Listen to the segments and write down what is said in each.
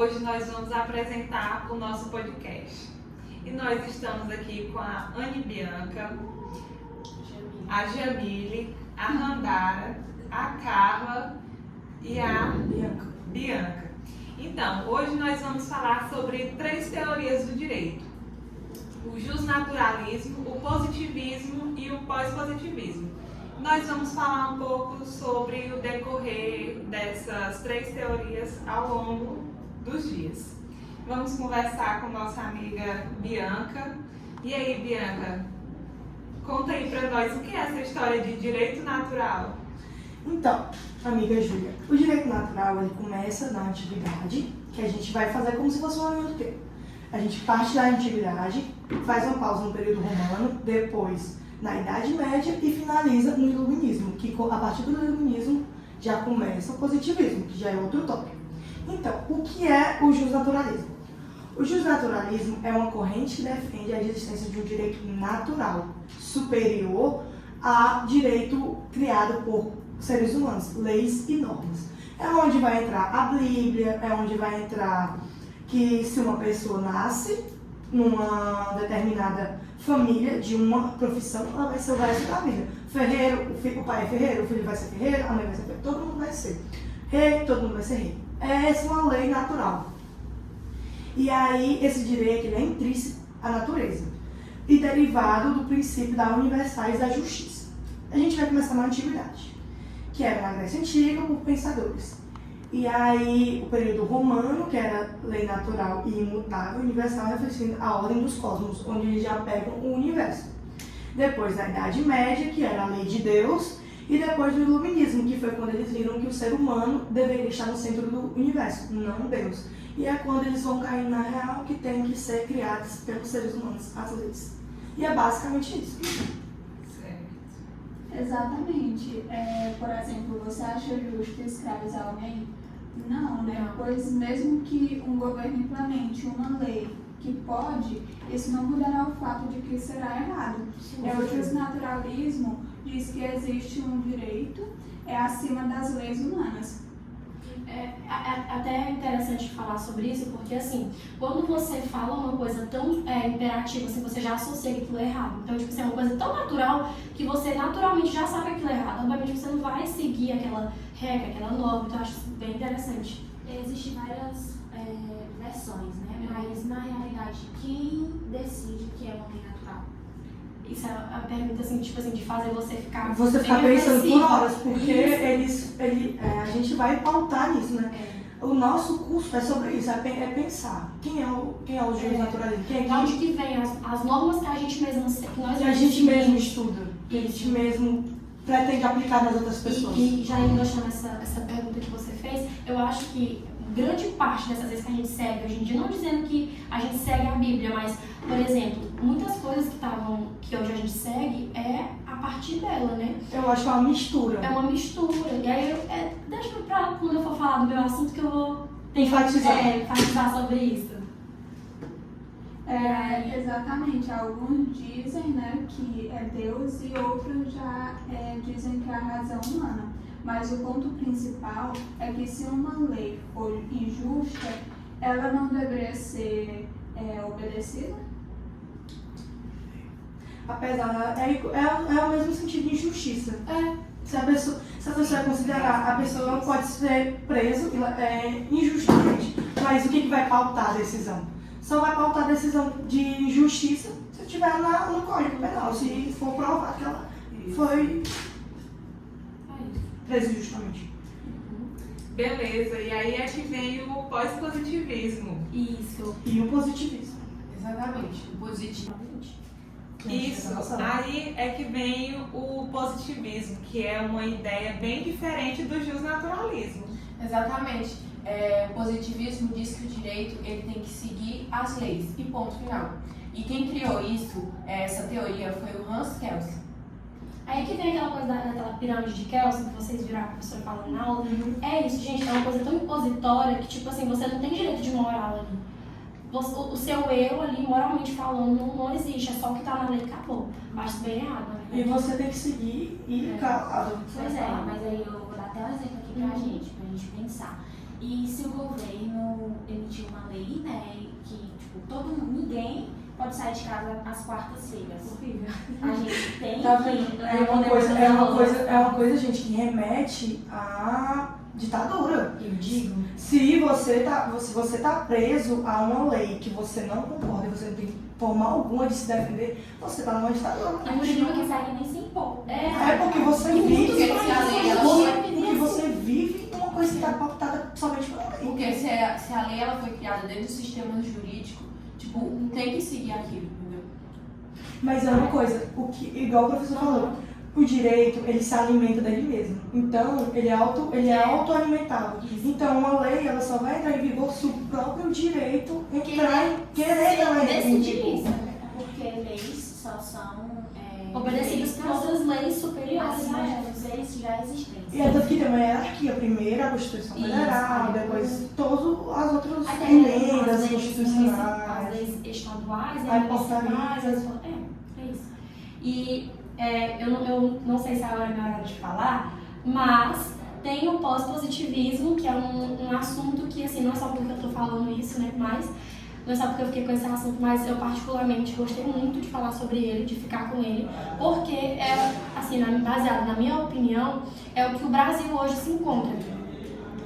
hoje nós vamos apresentar o nosso podcast. E nós estamos aqui com a Anne Bianca, a Jamile, a Randara, a Carla e a Bianca. Então, hoje nós vamos falar sobre 3 teorias do direito: o justnaturalismo, o positivismo e o pós-positivismo. Nós vamos falar um pouco sobre o decorrer dessas 3 teorias ao longo dos dias. Vamos conversar com nossa amiga Bianca. E aí, Bianca, conta aí pra nós o que é essa história de direito natural. Então, amiga Júlia, o direito natural ele começa na antiguidade, que a gente vai fazer como se fosse uma linha do tempo. A gente parte da antiguidade, faz uma pausa no período romano, depois na Idade Média e finaliza no Iluminismo, que a partir do Iluminismo já começa o positivismo, que já é outro tópico. Então, o que é o justnaturalismo? O justnaturalismo é uma corrente que defende a existência de um direito natural, superior a direito criado por seres humanos, leis e normas. É onde vai entrar a Bíblia, é onde vai entrar que se uma pessoa nasce numa determinada família, de uma profissão, ela vai ser o resto da vida. Ferreiro, o pai é ferreiro, o filho vai ser ferreiro, a mãe vai ser ferreiro, todo mundo vai ser rei, todo mundo vai ser rei. Essa é uma lei natural. E aí, esse direito ele é intrínseco à natureza e derivado do princípio da universais da justiça. A gente vai começar na antiguidade, que era na Grécia Antiga, por pensadores. E aí, o período romano, que era lei natural e imutável, universal, refletindo a ordem dos cosmos, onde eles já pegam o universo. Depois, na Idade Média, que era a lei de Deus, e depois do Iluminismo, que foi quando eles viram que o ser humano deveria estar no centro do universo, não Deus. E é quando eles vão cair na real que tem que ser criadas pelos seres humanos as leis. E é basicamente isso. Exatamente. Por exemplo, você acha justo escravizar alguém? Não, né? Pois mesmo que um governo implemente uma lei que pode, isso não mudará o fato de que será errado. O justnaturalismo diz que existe um direito acima das leis humanas. Até interessante falar sobre isso, porque assim, quando você fala uma coisa tão imperativa, assim, você já associa que aquilo é errado. Então, tipo, assim, é uma coisa tão natural que você naturalmente já sabe que aquilo é errado. Obviamente você não vai seguir aquela regra, aquela norma, então eu acho isso bem interessante. Existem várias versões, né? Mas na realidade, quem decide que é uma lei natural? Isso é uma pergunta assim, tipo assim, de fazer você ficar pensando por horas, porque a gente vai pautar nisso, né? O nosso curso é sobre isso, é pensar quem é o justnaturalismo, de onde que vem as normas que a gente mesmo mesmo estuda, que a gente mesmo pretende aplicar nas outras pessoas. E já enganchando essa pergunta que você fez, eu acho que grande parte dessas vezes que a gente segue hoje em dia, não dizendo que a gente segue a Bíblia, mas, por exemplo, muitas coisas que hoje a gente segue é a partir dela, né? Eu acho que é uma mistura. É uma mistura. E aí, deixa pra quando eu for falar do meu assunto que eu vou enfatizar sobre isso. Exatamente. Alguns dizem, né, que é Deus e outros já dizem que é a razão humana. Mas o ponto principal é que se uma lei for injusta, ela não deveria ser obedecida? Apesar, é o mesmo sentido de injustiça. Se a pessoa considerar, a pessoa não pode ser presa injustamente. Mas o que vai pautar a decisão? Só vai pautar a decisão de injustiça se estiver no Código Penal, se for provar que ela foi presa injustamente. Beleza, e aí é que vem o pós-positivismo. Isso. E o positivismo. Exatamente, o positivo. Isso, aí é que vem o positivismo, que é uma ideia bem diferente do justnaturalismo. Exatamente. O positivismo diz que o direito ele tem que seguir as leis, e ponto final. E quem criou isso, essa teoria, foi o Hans Kelsen. Aí que vem aquela coisa daquela pirâmide de Kelsen, que vocês viram a professora falando na aula. É isso, gente, é uma coisa tão impositória que, tipo assim, você não tem direito de moral ali. O seu eu ali, moralmente falando, não existe, é só o que tá na lei e acabou. Acho bem errado, né? E você tem que seguir e calado. Pois é, mas aí eu vou dar até um exemplo aqui pra gente pensar. E se o governo emitir uma lei, né, que tipo, ninguém pode sair de casa às quartas-feiras. Horrível. A gente tem Tá que... vendo? É uma coisa, gente, que remete à ditadura. Eu digo. Se você tá preso a uma lei que você não concorda e você não tem forma alguma de se defender, você tá numa ditadura. A gente não consegue nem se impor. É porque você E vive. muitos países Porque você vive uma coisa que está pautada somente pela lei. Porque se a lei ela foi criada dentro do sistema jurídico, tipo, tem que seguir aquilo, entendeu? Mas é uma coisa, igual o professor falou, o direito, ele se alimenta dele mesmo. Então, ele é autoalimentável. Então, uma lei, ela só vai entrar em vigor se o próprio direito entrar em querer ela entrar em decidir vigor. isso. Porque leis só são Obedecidas por outras leis superiores, acima né? de leis já existentes. E é tanto que tem uma hierarquia. Primeiro a Constituição Isso, Federal, aí depois todas as outras Até emendas as leis constitucionais. as leis estaduais, Aí, municipais, é isso. E eu não sei se agora é minha hora de falar, mas tem o pós-positivismo, que é um assunto que, assim, não é só porque eu tô falando isso, né, mas não é só porque eu fiquei com esse assunto, mas eu particularmente gostei muito de falar sobre ele, de ficar com ele, porque é, assim, baseado na minha opinião, é o que o Brasil hoje se encontra.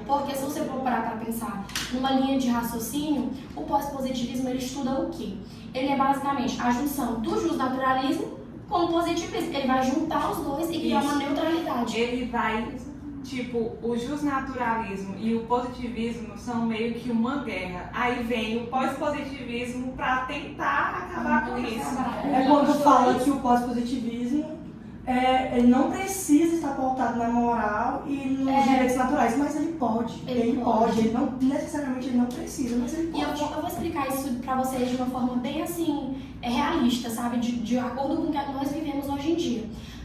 Porque se você for parar para pensar numa linha de raciocínio, o pós-positivismo ele estuda o quê? Ele é basicamente a junção do justnaturalismo com o positivismo. Ele vai juntar os dois e criar uma neutralidade. Ele vai, tipo, o justnaturalismo e o positivismo são meio que uma guerra. Aí vem o pós-positivismo para tentar acabar com isso. É quando fala que o pós-positivismo ele não precisa estar pautado na moral e nos direitos naturais, mas ele pode. Ele pode. Ele não necessariamente ele não precisa, mas ele E pode. eu vou explicar isso pra vocês de uma forma bem assim, realista, sabe? De acordo com o que nós vivemos hoje em dia.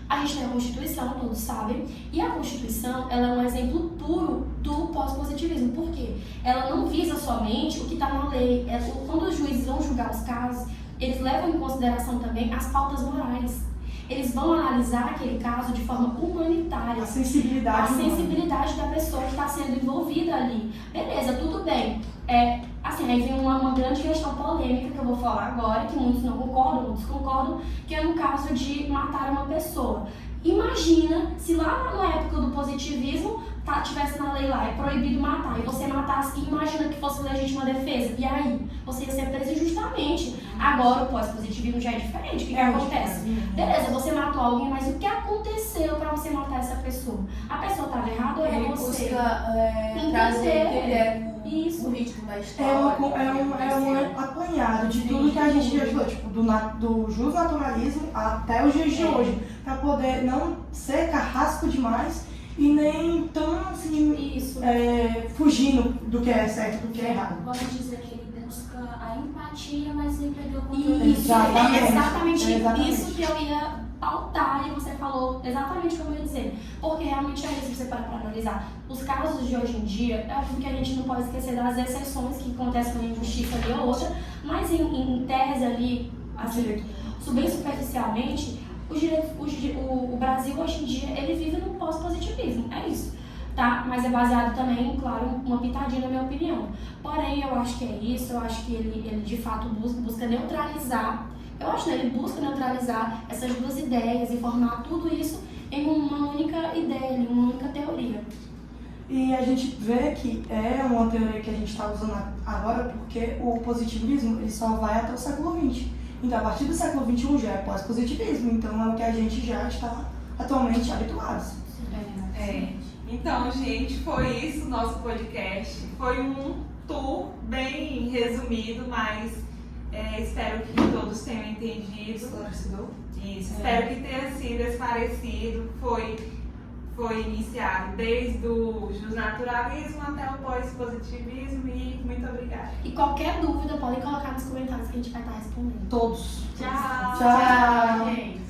A gente tem a Constituição, todos sabem, e a Constituição ela é um exemplo puro do pós-positivismo. Por quê? Ela não visa somente o que está na lei. Quando os juízes vão julgar os casos, eles levam em consideração também as pautas morais. Eles vão analisar aquele caso de forma humanitária. A sensibilidade da pessoa que está sendo envolvida ali. Beleza, tudo bem. Assim, aí vem uma grande questão polêmica que eu vou falar agora, que muitos não concordam, muitos concordam, que é no caso de matar uma pessoa. Imagina se lá na época do positivismo tivesse na lei lá, é proibido matar, e você matasse, imagina que fosse legítima defesa. E aí? Você ia ser preso injustamente. Agora o pós-positivismo já é diferente. O que acontece? Beleza, você matou alguém, mas o que aconteceu pra você matar essa pessoa? A pessoa estava errada ou era Ele você? busca trazer Isso. o ritmo da história. É um apanhado de tudo que a gente já falou, tipo, do justnaturalismo até os dias de hoje, para poder não ser carrasco demais e nem tão assim, fugindo do que é certo e do que é errado. Vamos dizer que ele busca a empatia, mas sem perder o controle. Isso, Exatamente. é exatamente isso que eu ia pautar e você falou exatamente como eu ia dizer. Porque realmente é isso que você para analisar. Os casos de hoje em dia, é óbvio que a gente não pode esquecer das exceções que acontecem com a injustiça ali ou outra, mas em tese ali, assim, bem superficialmente, o Brasil hoje em dia ele vive num pós-positivismo, é isso. Tá? Mas é baseado também, claro, uma pitadinha na minha opinião. Porém, eu acho que é isso, eu acho que ele de fato busca neutralizar, ele busca neutralizar essas duas ideias e formar tudo isso em uma única ideia, em uma única teoria. E a gente vê que é uma teoria que a gente está usando agora porque o positivismo ele só vai até o século XX. Então, a partir do século XXI já é pós-positivismo, então é o que a gente já está atualmente habituados. Então, gente, foi isso o nosso podcast. Foi um tour bem resumido, mas espero que todos tenham entendido. Esclarecedor? Isso, espero que tenha sido esclarecido. Foi iniciado desde o justnaturalismo até o pós-positivismo e muito obrigada. E qualquer dúvida podem colocar nos comentários que a gente vai estar respondendo. Todos. Tchau! Tchau! Gente.